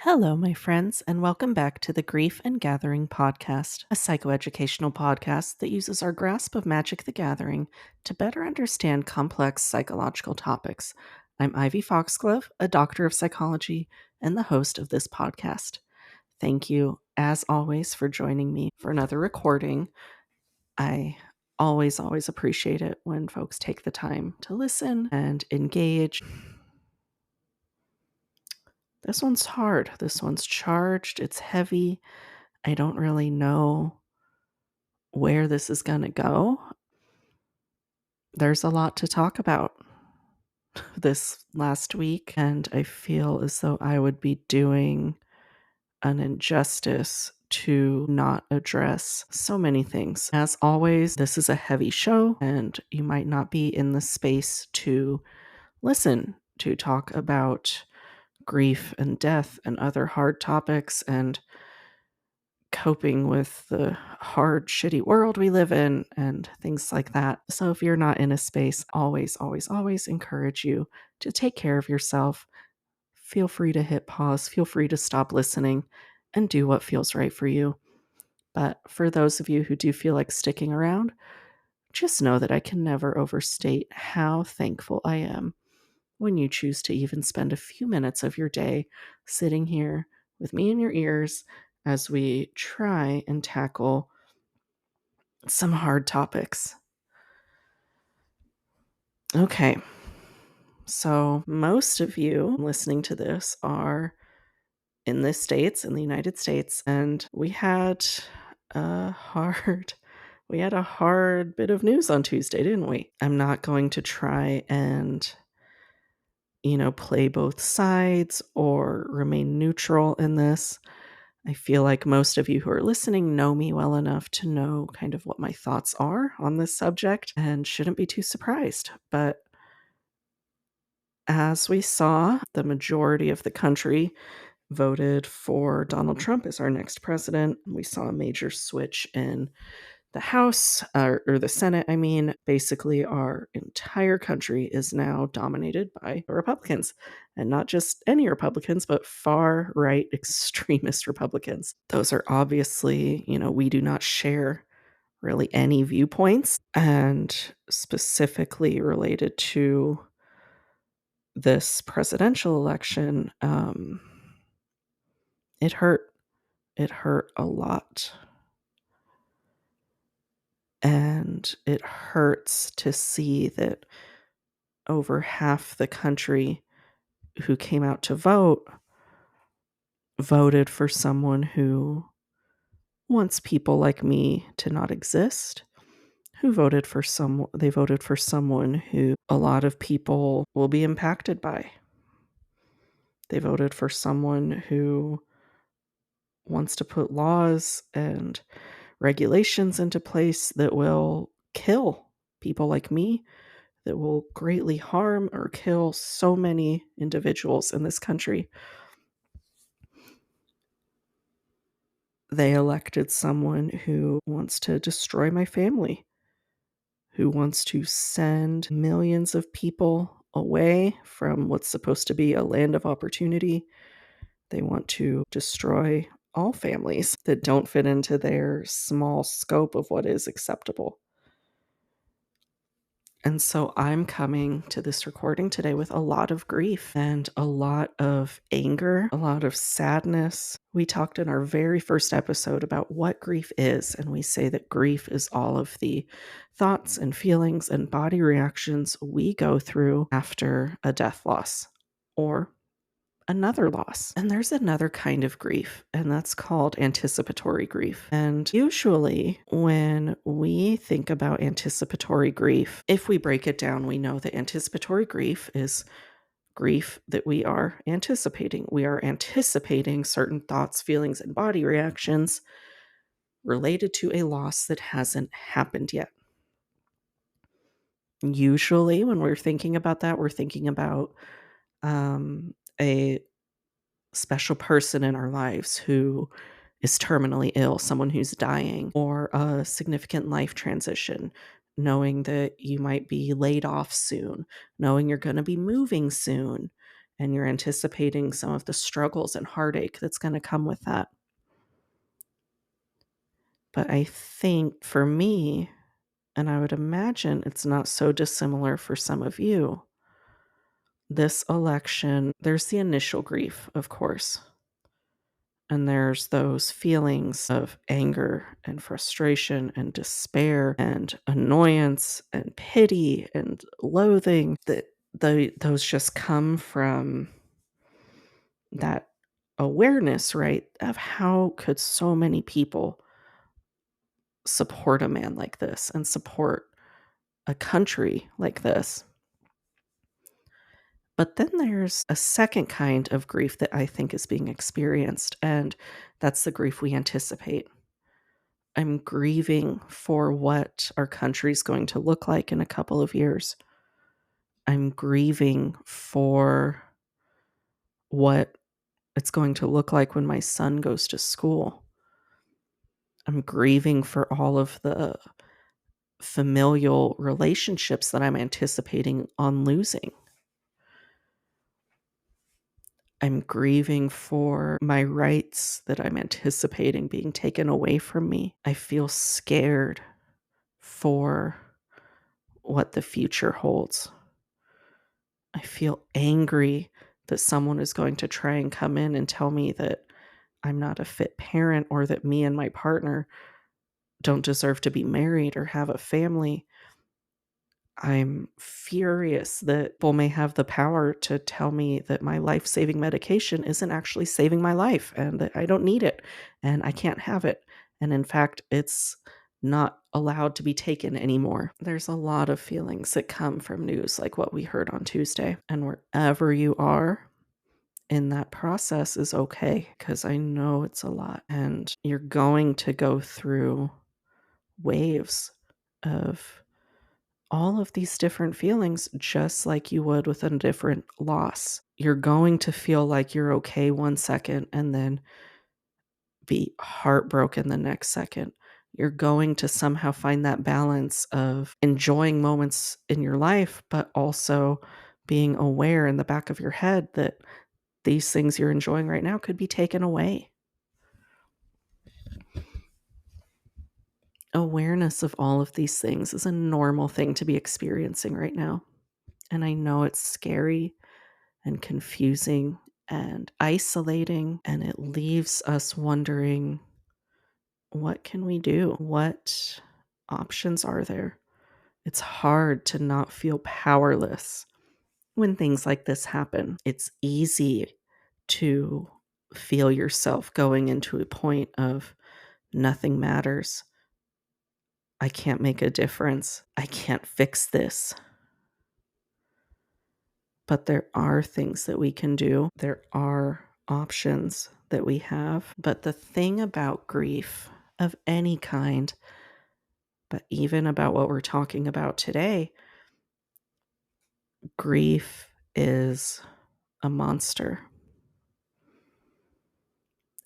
Hello, my friends, and welcome back to the Grief and Gathering podcast, a psychoeducational podcast that uses our grasp of Magic the Gathering to better understand complex psychological topics. I'm Ivy Foxglove, a doctor of psychology and the host of this podcast. Thank you, as always, for joining me for another recording. I always appreciate it when folks take the time to listen and engage. This one's hard. This one's charged. It's heavy. I don't really know where this is going to go. There's a lot to talk about this last week, and I feel as though I would be doing an injustice to not address so many things. As always, this is a heavy show, and you might not be in the space to listen to talk about grief and death and other hard topics and coping with the hard, shitty world we live in and things like that. So if you're not in a space, always encourage you to take care of yourself. Feel free to hit pause, feel free to stop listening and do what feels right for you. But for those of you who do feel like sticking around, just know that I can never overstate how thankful I am when you choose to even spend a few minutes of your day sitting here with me in your ears as we try and tackle some hard topics. Okay, so most of you listening to this are in the United States, and we had a hard bit of news on Tuesday, didn't we? I'm not going to try and play both sides or remain neutral in this. I feel like most of you who are listening know me well enough to know kind of what my thoughts are on this subject and shouldn't be too surprised. But as we saw, the majority of the country voted for Donald Trump as our next president. We saw a major switch in the House, or the Senate, I mean. Basically, our entire country is now dominated by Republicans, and not just any Republicans, but far right extremist Republicans. Those are obviously, we do not share really any viewpoints, and specifically related to this presidential election, it hurt. It hurt a lot. And it hurts to see that over half the country who came out to vote voted for someone who wants people like me to not exist. They voted for someone who a lot of people will be impacted by. They voted for someone who wants to put laws and regulations into place that will kill people like me, that will greatly harm or kill so many individuals in this country. They elected someone who wants to destroy my family, who wants to send millions of people away from what's supposed to be a land of opportunity. They want to destroy all families that don't fit into their small scope of what is acceptable. And so I'm coming to this recording today with a lot of grief and a lot of anger, a lot of sadness. We talked in our very first episode about what grief is, and we say that grief is all of the thoughts and feelings and body reactions we go through after a death loss or another loss. And there's another kind of grief, and that's called anticipatory grief. And usually when we think about anticipatory grief, if we break it down, we know that anticipatory grief is grief that we are anticipating. We are anticipating certain thoughts, feelings, and body reactions related to a loss that hasn't happened yet. Usually when we're thinking about that, we're thinking about a special person in our lives who is terminally ill, someone who's dying, or a significant life transition, knowing that you might be laid off soon, knowing you're going to be moving soon, and you're anticipating some of the struggles and heartache that's going to come with that. But I think for me, and I would imagine it's not so dissimilar for some of you, this election, there's the initial grief, of course. And there's those feelings of anger and frustration and despair and annoyance and pity and loathing that those just come from that awareness, right? Of how could so many people support a man like this and support a country like this? But then there's a second kind of grief that I think is being experienced, and that's the grief we anticipate. I'm grieving for what our country's going to look like in a couple of years. I'm grieving for what it's going to look like when my son goes to school. I'm grieving for all of the familial relationships that I'm anticipating on losing. I'm grieving for my rights that I'm anticipating being taken away from me. I feel scared for what the future holds. I feel angry that someone is going to try and come in and tell me that I'm not a fit parent or that me and my partner don't deserve to be married or have a family. I'm furious that people may have the power to tell me that my life saving medication isn't actually saving my life and that I don't need it and I can't have it. And in fact, it's not allowed to be taken anymore. There's a lot of feelings that come from news like what we heard on Tuesday. And wherever you are in that process is okay because I know it's a lot. And you're going to go through waves of all of these different feelings, just like you would with a different loss. You're going to feel like you're okay one second and then be heartbroken the next second. You're going to somehow find that balance of enjoying moments in your life, but also being aware in the back of your head that these things you're enjoying right now could be taken away. Awareness of all of these things is a normal thing to be experiencing right now. And I know it's scary and confusing and isolating, and it leaves us wondering, what can we do? What options are there? It's hard to not feel powerless when things like this happen. It's easy to feel yourself going into a point of nothing matters. I can't make a difference. I can't fix this. But there are things that we can do. There are options that we have. But the thing about grief of any kind, but even about what we're talking about today, grief is a monster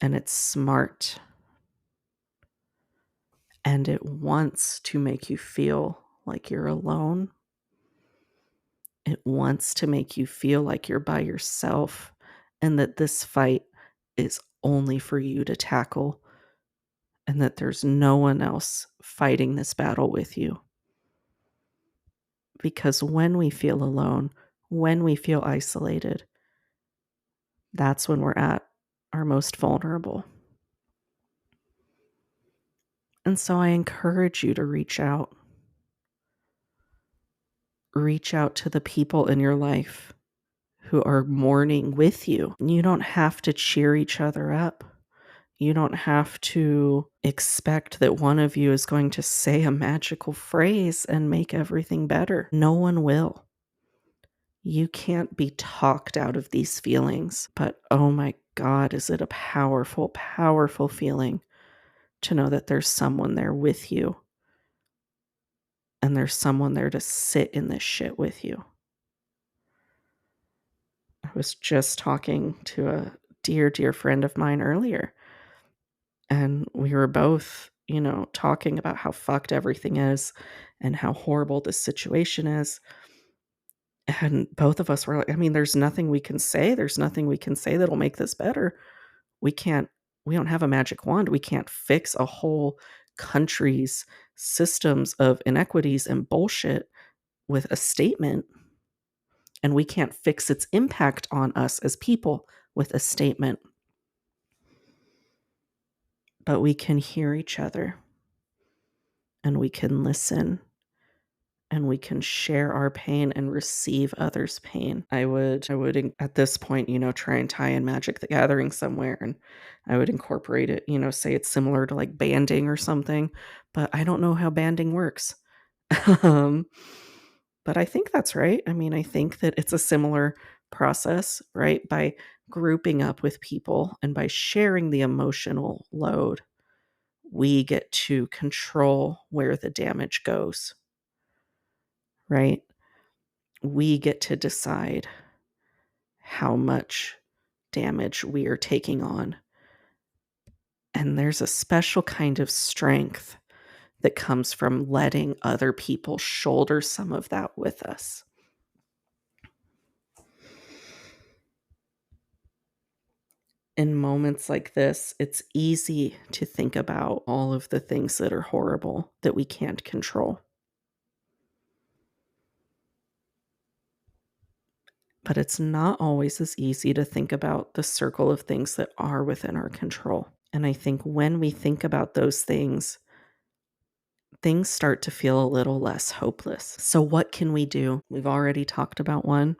and it's smart and it wants to make you feel like you're alone. It wants to make you feel like you're by yourself and that this fight is only for you to tackle and that there's no one else fighting this battle with you. Because when we feel alone, when we feel isolated, that's when we're at our most vulnerable. And so I encourage you to reach out. Reach out to the people in your life who are mourning with you. You don't have to cheer each other up. You don't have to expect that one of you is going to say a magical phrase and make everything better. No one will. You can't be talked out of these feelings, but oh my God, is it a powerful, powerful feeling to know that there's someone there with you and there's someone there to sit in this shit with you. I was just talking to a dear, dear friend of mine earlier, and we were both, talking about how fucked everything is and how horrible this situation is. And both of us were like, I mean, there's nothing we can say. There's nothing we can say that'll make this better. We can't, we don't have a magic wand. We can't fix a whole country's systems of inequities and bullshit with a statement. And we can't fix its impact on us as people with a statement. But we can hear each other and we can listen and we can share our pain and receive others' pain. I would at this point, try and tie in Magic the Gathering somewhere, and I would incorporate it, say it's similar to like banding or something, but I don't know how banding works. um, but I think that's right. I mean, I think that it's a similar process, right? By grouping up with people and by sharing the emotional load, we get to control where the damage goes, right? We get to decide how much damage we are taking on. And there's a special kind of strength that comes from letting other people shoulder some of that with us. In moments like this, it's easy to think about all of the things that are horrible that we can't control. But it's not always as easy to think about the circle of things that are within our control. And I think when we think about those things start to feel a little less hopeless. So, what can we do? We've already talked about one: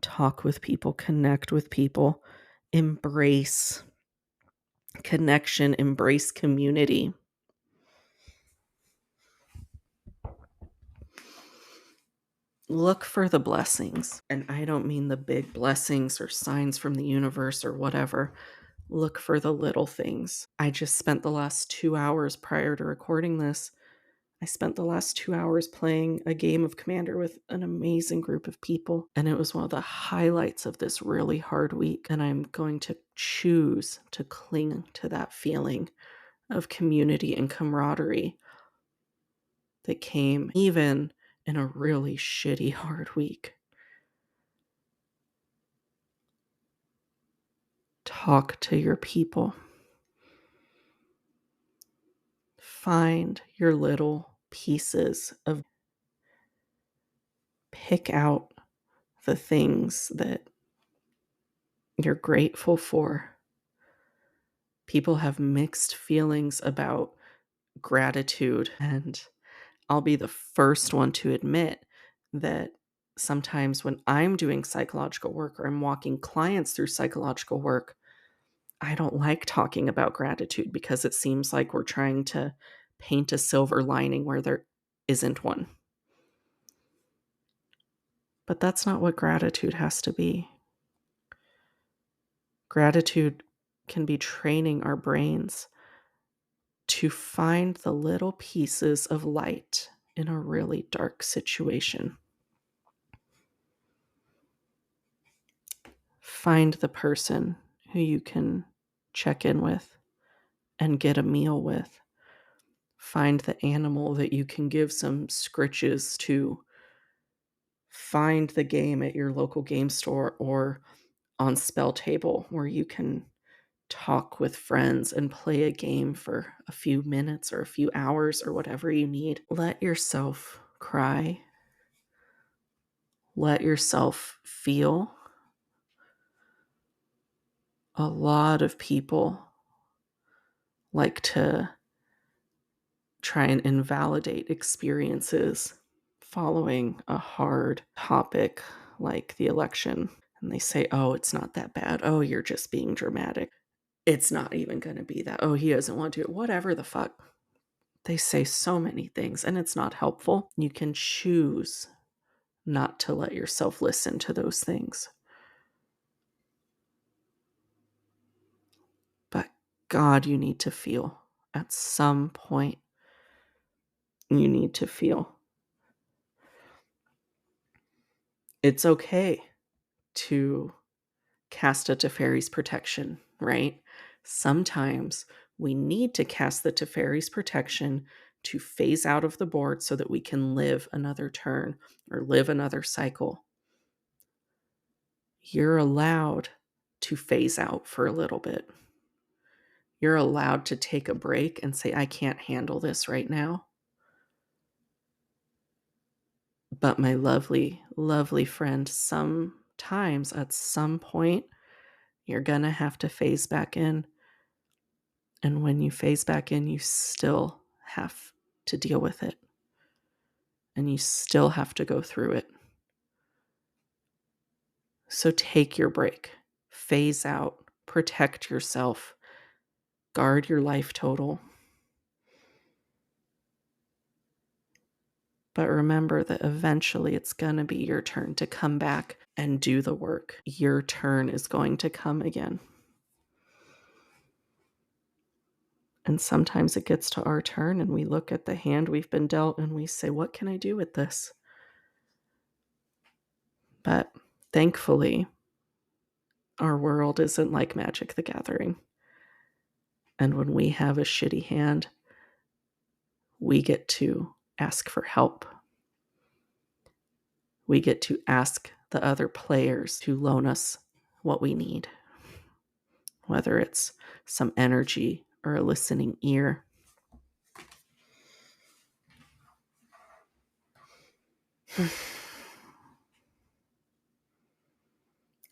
talk with people, connect with people, embrace connection, embrace community. Look for the blessings. And I don't mean the big blessings or signs from the universe or whatever. Look for the little things. I just spent the last 2 hours prior to recording this. I spent the last 2 hours playing a game of Commander with an amazing group of people. And it was one of the highlights of this really hard week. And I'm going to choose to cling to that feeling of community and camaraderie that came even in a really shitty, hard week. Talk to your people. Find your little pieces of, pick out the things that you're grateful for. People have mixed feelings about gratitude, and I'll be the first one to admit that sometimes when I'm doing psychological work or I'm walking clients through psychological work, I don't like talking about gratitude because it seems like we're trying to paint a silver lining where there isn't one. But that's not what gratitude has to be. Gratitude can be training our brains to find the little pieces of light in a really dark situation. Find the person who you can check in with and get a meal with. Find the animal that you can give some scritches to. Find the game at your local game store or on Spell Table where you can talk with friends and play a game for a few minutes or a few hours or whatever you need. Let yourself cry. Let yourself feel. A lot of people like to try and invalidate experiences following a hard topic like the election. And they say, oh, it's not that bad. Oh, you're just being dramatic. It's not even going to be that. Oh, he doesn't want to. Whatever the fuck. They say so many things and it's not helpful. You can choose not to let yourself listen to those things. But God, you need to feel. At some point, you need to feel. It's okay to cast a Teferi's protection, right? Sometimes we need to cast the Teferi's protection to phase out of the board so that we can live another turn or live another cycle. You're allowed to phase out for a little bit. You're allowed to take a break and say, I can't handle this right now. But my lovely, lovely friend, sometimes at some point, you're going to have to phase back in. And when you phase back in, you still have to deal with it. And you still have to go through it. So take your break, phase out, protect yourself, guard your life total. But remember that eventually it's going to be your turn to come back and do the work. Your turn is going to come again. And sometimes it gets to our turn and we look at the hand we've been dealt and we say, what can I do with this? But thankfully, our world isn't like Magic the Gathering. And when we have a shitty hand, we get to ask for help. We get to ask the other players to loan us what we need, whether it's some energy or a listening ear.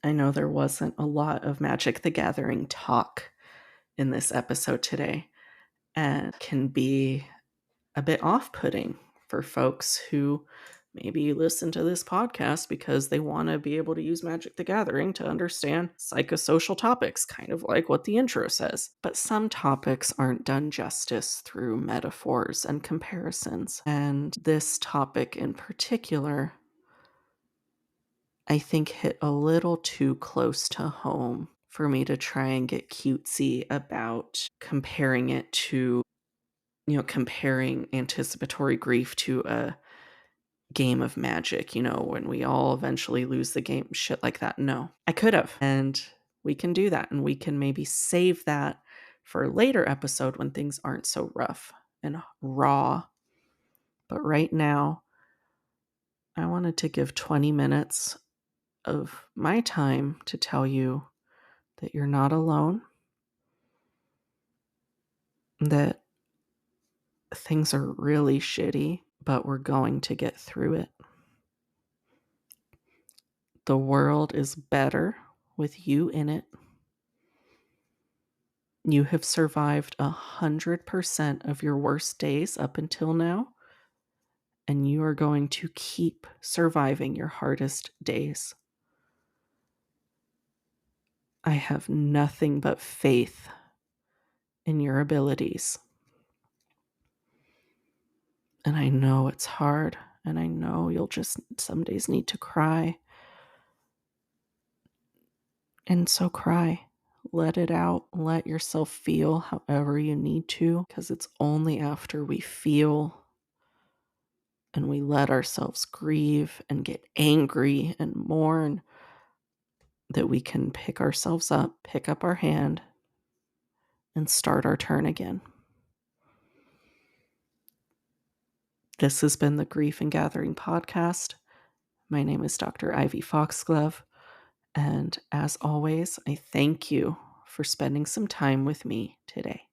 I know there wasn't a lot of Magic the Gathering talk in this episode today, and can be a bit off-putting for folks who maybe listen to this podcast because they want to be able to use Magic the Gathering to understand psychosocial topics, kind of like what the intro says. But some topics aren't done justice through metaphors and comparisons. And this topic in particular, I think, hit a little too close to home for me to try and get cutesy about comparing it to, comparing anticipatory grief to a game of Magic, when we all eventually lose the game, shit like that. No, I could have. And we can do that. And we can maybe save that for a later episode when things aren't so rough and raw. But right now, I wanted to give 20 minutes of my time to tell you that you're not alone, that things are really shitty, but we're going to get through it. The world is better with you in it. You have survived 100% of your worst days up until now, and you are going to keep surviving your hardest days. I have nothing but faith in your abilities. And I know it's hard, and I know you'll just some days need to cry. And so cry. Let it out. Let yourself feel however you need to, because it's only after we feel and we let ourselves grieve and get angry and mourn that we can pick ourselves up, pick up our hand, and start our turn again. This has been the Grief and Gathering podcast. My name is Dr. Ivy Foxglove, and as always, I thank you for spending some time with me today.